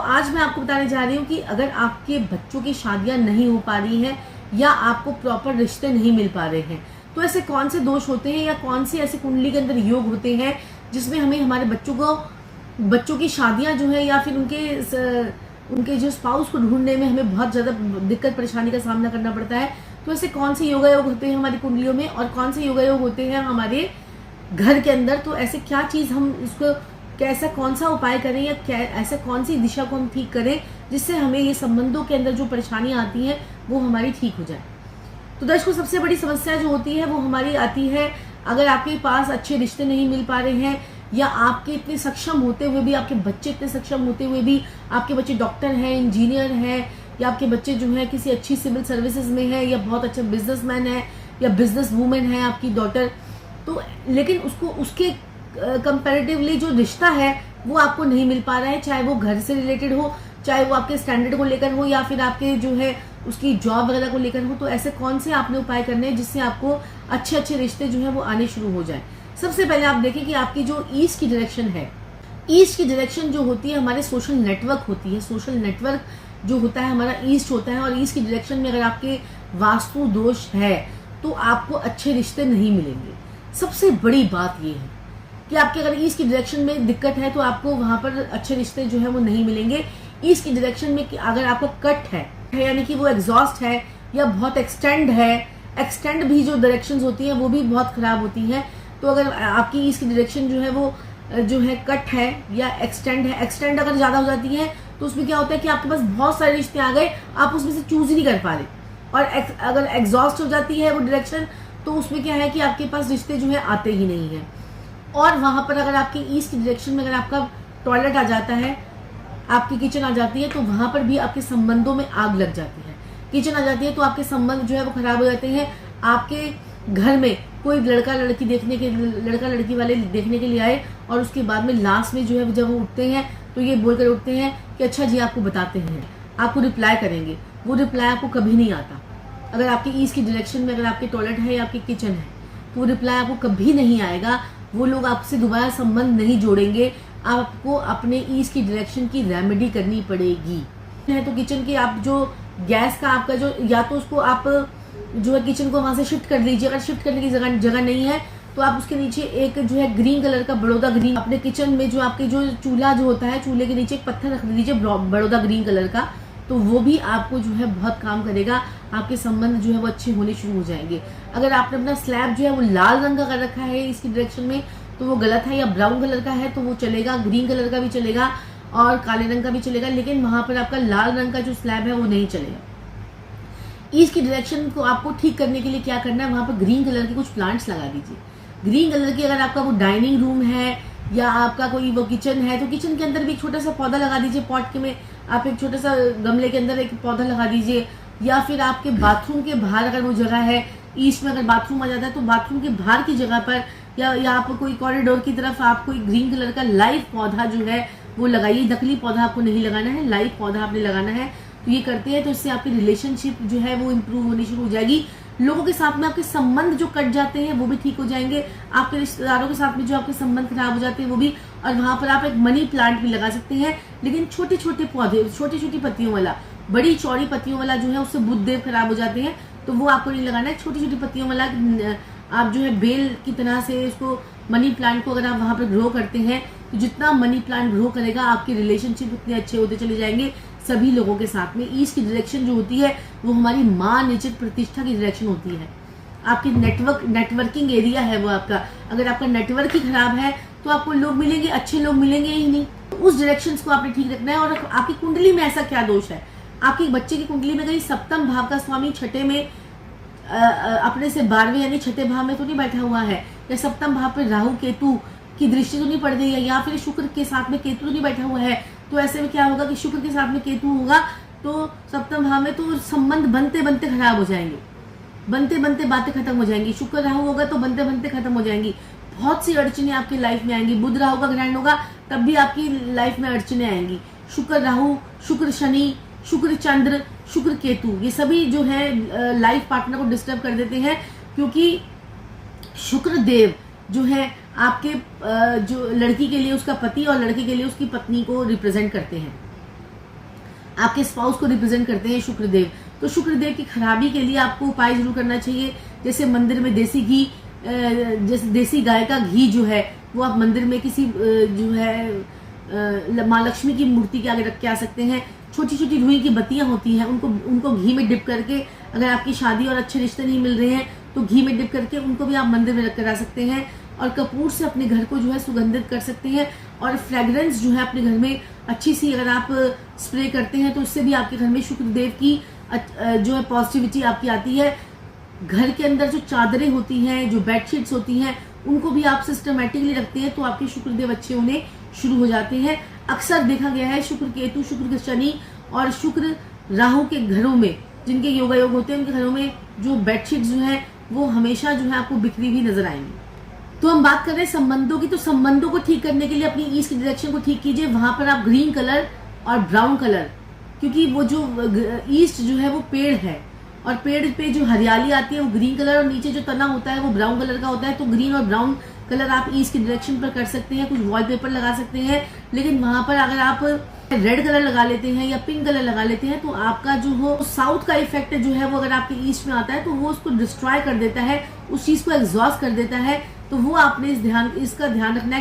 आज मैं आपको बताने जा रही हूँ कि अगर आपके बच्चों की शादियां नहीं हो पा रही हैं या आपको प्रॉपर रिश्ते नहीं मिल पा रहे हैं, तो ऐसे कौन से दोष होते हैं या कौन से ऐसे कुंडली के अंदर योग होते हैं जिसमें हमें हमारे बच्चों की शादियां जो है या फिर उनके जो स्पाउस को ढूंढने में हमें बहुत ज़्यादा दिक्कत परेशानी का सामना करना पड़ता है। तो ऐसे कौन से योगा योग होते हैं हमारी कुंडलियों में और कौन से योगा योग होते हैं हमारे घर के अंदर, तो ऐसे क्या चीज़ हम इसको कैसा कौन सा उपाय करें या क्या ऐसा कौन सी दिशा को हम ठीक करें जिससे हमें ये संबंधों के अंदर जो परेशानियां आती हैं वो हमारी ठीक हो जाए। तो दर्शकों, सबसे बड़ी समस्या जो होती है वो हमारी आती है अगर आपके पास अच्छे रिश्ते नहीं मिल पा रहे हैं या आपके इतने सक्षम होते हुए भी, आपके बच्चे इतने सक्षम होते हुए भी, आपके बच्चे डॉक्टर हैं, इंजीनियर हैं, या आपके बच्चे जो है किसी अच्छी सिविल सर्विसेज में है या बहुत अच्छा बिजनेसमैन है या बिजनेस वूमेन है आपकी डॉटर, तो लेकिन उसके कंपैरेटिवली जो रिश्ता है वो आपको नहीं मिल पा रहा है, चाहे वो घर से रिलेटेड हो, चाहे वो आपके स्टैंडर्ड को लेकर हो या फिर आपके जो है उसकी जॉब वगैरह को लेकर हो। तो ऐसे कौन से आपने उपाय करने हैं जिससे आपको अच्छे अच्छे रिश्ते जो है वो आने शुरू हो जाए। सबसे पहले आप देखें कि आपकी जो ईस्ट की डायरेक्शन है, ईस्ट की डायरेक्शन जो होती है हमारे सोशल नेटवर्क होती है। सोशल नेटवर्क जो होता है हमारा ईस्ट होता है और ईस्ट की डायरेक्शन में अगर आपके वास्तु दोष है तो आपको अच्छे रिश्ते नहीं मिलेंगे। सबसे बड़ी बात यह है कि आपके अगर ईस्ट की डायरेक्शन में दिक्कत है तो आपको वहां पर अच्छे रिश्ते जो है वो नहीं मिलेंगे। ईस्ट की डायरेक्शन में अगर आपका कट है यानी कि वो एग्जॉस्ट है या बहुत एक्सटेंड है, एक्सटेंड भी जो डायरेक्शंस होती हैं वो भी बहुत खराब होती हैं। तो अगर आपकी ईस्ट की डायरेक्शन जो है वो जो है कट है या एक्सटेंड है, एक्सटेंड अगर ज्यादा हो जाती है तो उसमें क्या होता है कि आपके पास बहुत सारे रिश्ते आ गए, आप उसमें से चूज ही नहीं कर पा रहे। और अगर एग्जॉस्ट हो जाती है वो डायरेक्शन तो उसमें क्या है कि आपके पास रिश्ते जो है आते ही नहीं है। और वहां पर अगर आपकी ईस्ट की डायरेक्शन में अगर आपका टॉयलेट आ जाता है, आपकी किचन आ जाती है, तो वहां पर भी आपके संबंधों में आग लग जाती है। किचन आ जाती है तो आपके संबंध जो है वो खराब हो जाते हैं। आपके घर में कोई लड़का लड़की वाले देखने के लिए आए और उसके बाद में लास्ट में जो है जब वो उठते हैं तो ये बोलकर उठते हैं कि अच्छा जी आपको बताते हैं, आपको रिप्लाई करेंगे। वो रिप्लाई आपको कभी नहीं आता। अगर आपकी ईस्ट की डायरेक्शन में अगर आपके टॉयलेट है या आपकी किचन है तो वो रिप्लाई आपको कभी नहीं आएगा। वो लोग आपसे दोबारा संबंध नहीं जोड़ेंगे। आपको अपने ईस्ट की डायरेक्शन की रेमेडी करनी पड़ेगी। है तो किचन के आप जो गैस का आपका जो या तो उसको आप जो है किचन को वहां से शिफ्ट कर लीजिए। अगर शिफ्ट करने की जगह नहीं है तो आप उसके नीचे एक जो है ग्रीन कलर का बड़ौदा ग्रीन, अपने किचन में जो आपके जो चूल्हा जो होता है चूल्हे के नीचे एक पत्थर रख दीजिए बड़ौदा ग्रीन कलर का, तो वो भी आपको जो है बहुत काम करेगा। आपके संबंध जो है वो अच्छे होने शुरू हो जाएंगे। अगर आपने अपना स्लैब जो है वो लाल रंग का कर रखा है इसकी डायरेक्शन में तो वो गलत है, या ब्राउन कलर का है तो वो चलेगा, ग्रीन कलर का भी चलेगा और काले रंग का भी चलेगा, लेकिन वहां पर आपका लाल रंग का जो स्लैब है वो नहीं चलेगा। ईस्ट की डायरेक्शन को आपको ठीक करने के लिए क्या करना है, वहां पर ग्रीन कलर के कुछ प्लांट्स लगा दीजिए। ग्रीन कलर की अगर आपका वो डाइनिंग रूम है या आपका कोई वो किचन है तो किचन के अंदर भी एक छोटा सा पौधा लगा दीजिए। पॉट के में आप एक छोटा सा गमले के अंदर एक पौधा लगा दीजिए। या फिर आपके बाथरूम के बाहर अगर वो जगह है, ईस्ट में अगर बाथरूम आ जाता है तो बाथरूम के बाहर की जगह पर या आप कोई कॉरिडोर की तरफ आप कोई ग्रीन कलर का लाइव पौधा जो है वो लगाइए। नकली पौधा आपको नहीं लगाना है, लाइव पौधा आपने लगाना है। तो ये करते हैं तो इससे आपकी रिलेशनशिप जो है वो इम्प्रूव होनी शुरू हो जाएगी। लोगों के साथ में आपके संबंध जो कट जाते हैं वो भी ठीक हो जाएंगे। आपके रिश्तेदारों के साथ में जो आपके संबंध खराब हो जाते हैं वो भी। और वहां पर आप एक मनी प्लांट भी लगा सकते हैं, लेकिन छोटे छोटे पौधे, छोटी छोटी पत्तियों वाला। बड़ी चौड़ी पत्तियों वाला जो है उससे बुध देव खराब हो जाते हैं तो वो आपको नहीं लगाना है। छोटी छोटी पत्तियों वाला आप जो है बेल की तरह से उसको मनी प्लांट को अगर आप वहां पर ग्रो करते हैं तो जितना मनी प्लांट ग्रो करेगा आपके रिलेशनशिप उतने अच्छे होते चले जाएंगे सभी लोगों के साथ में। ईस्ट की डायरेक्शन जो होती है वो हमारी मां निश्चित प्रतिष्ठा की डायरेक्शन होती है। आपकी नेटवर्किंग एरिया है वो आपका। अगर आपका नेटवर्क ही खराब है तो आपको लोग मिलेंगे, अच्छे लोग मिलेंगे ही नहीं। तो उस डायरेक्शन को आपने ठीक रखना है। और आपकी कुंडली में ऐसा क्या दोष है, आपके बच्चे की कुंडली में कहीं सप्तम भाव का स्वामी छठे में अपने से 12वें यानी छठे भाव में तो नहीं बैठा हुआ है, या सप्तम भाव पर राहु केतु की दृष्टि तो नहीं पड़ रही है, या फिर शुक्र के साथ में केतु तो नहीं बैठा हुआ है। तो ऐसे में क्या होगा कि शुक्र के साथ में केतु होगा तो सप्तम भाव में तो संबंध बनते बनते खराब हो जाएंगे, बनते बनते बातें खत्म हो जाएंगी। शुक्र राहु होगा तो बनते बनते खत्म हो जाएंगी। बहुत सी अड़चने आपकी लाइफ में आएंगी। बुध राहु का ग्रहण होगा तब भी आपकी लाइफ में अड़चने आएंगी। शुक्र राहु, शुक्र शनि, शुक्र चंद्र, शुक्र केतु, ये सभी जो है लाइफ पार्टनर को डिस्टर्ब कर देते हैं, क्योंकि शुक्र देव जो है आपके जो लड़की के लिए उसका पति और लड़के के लिए उसकी पत्नी को रिप्रेजेंट करते हैं। आपके स्पाउस को रिप्रेजेंट करते हैं शुक्रदेव। तो शुक्रदेव की खराबी के लिए आपको उपाय जरूर करना चाहिए, जैसे मंदिर में देसी घी, जैसे देसी गाय का घी जो है वो आप मंदिर में किसी जो है माँ लक्ष्मी की मूर्ति के आगे रख के आ सकते हैं। छोटी छोटी रुई की बत्तियां होती हैं, उनको घी में डिप करके, अगर आपकी शादी और अच्छे रिश्ते नहीं मिल रहे हैं तो घी में डिप करके उनको भी आप मंदिर में रख कर आ सकते हैं। और कपूर से अपने घर को जो है सुगंधित कर सकते हैं। और फ्रेग्रेंस जो है अपने घर में अच्छी सी अगर आप स्प्रे करते हैं तो उससे भी आपके घर में शुक्रदेव की जो है पॉजिटिविटी आपकी आती है। घर के अंदर जो चादरें होती हैं, जो बेडशीट्स होती हैं, उनको भी आप सिस्टमेटिकली रखते हैं तो आपके शुक्रदेव अच्छे होने शुरू हो जाते हैं। अक्सर देखा गया है शुक्र केतु, शुक्र शनि और शुक्र राहु के घरों में, जिनके योगा योग होते हैं, उनके घरों में जो बेडशीट जो है वो हमेशा जो है आपको बिखरी हुई नजर आएंगी। तो हम बात कर रहे हैं संबंधों की। तो संबंधों को ठीक करने के लिए अपनी ईस्ट की डायरेक्शन को ठीक कीजिए। वहां पर आप ग्रीन कलर और ब्राउन कलर, क्योंकि वो जो ईस्ट जो है वो पेड़ है और पेड़ पे जो हरियाली आती है वो ग्रीन कलर और नीचे जो तना होता है वो ब्राउन कलर का होता है। तो ग्रीन और ब्राउन कलर आप ईस्ट की डायरेक्शन पर कर सकते हैं। कुछ वॉलपेपर लगा सकते हैं, लेकिन वहां पर अगर आप रेड कलर लगा लेते हैं या पिंक कलर लगा लेते हैं तो आपका जो हो साउथ का इफेक्ट जो है वो अगर आपके ईस्ट में आता है तो वो उसको डिस्ट्रॉय कर देता है, उस चीज को एग्जॉस्ट कर देता है। तो वो आपने इसका ध्यान रखना है कि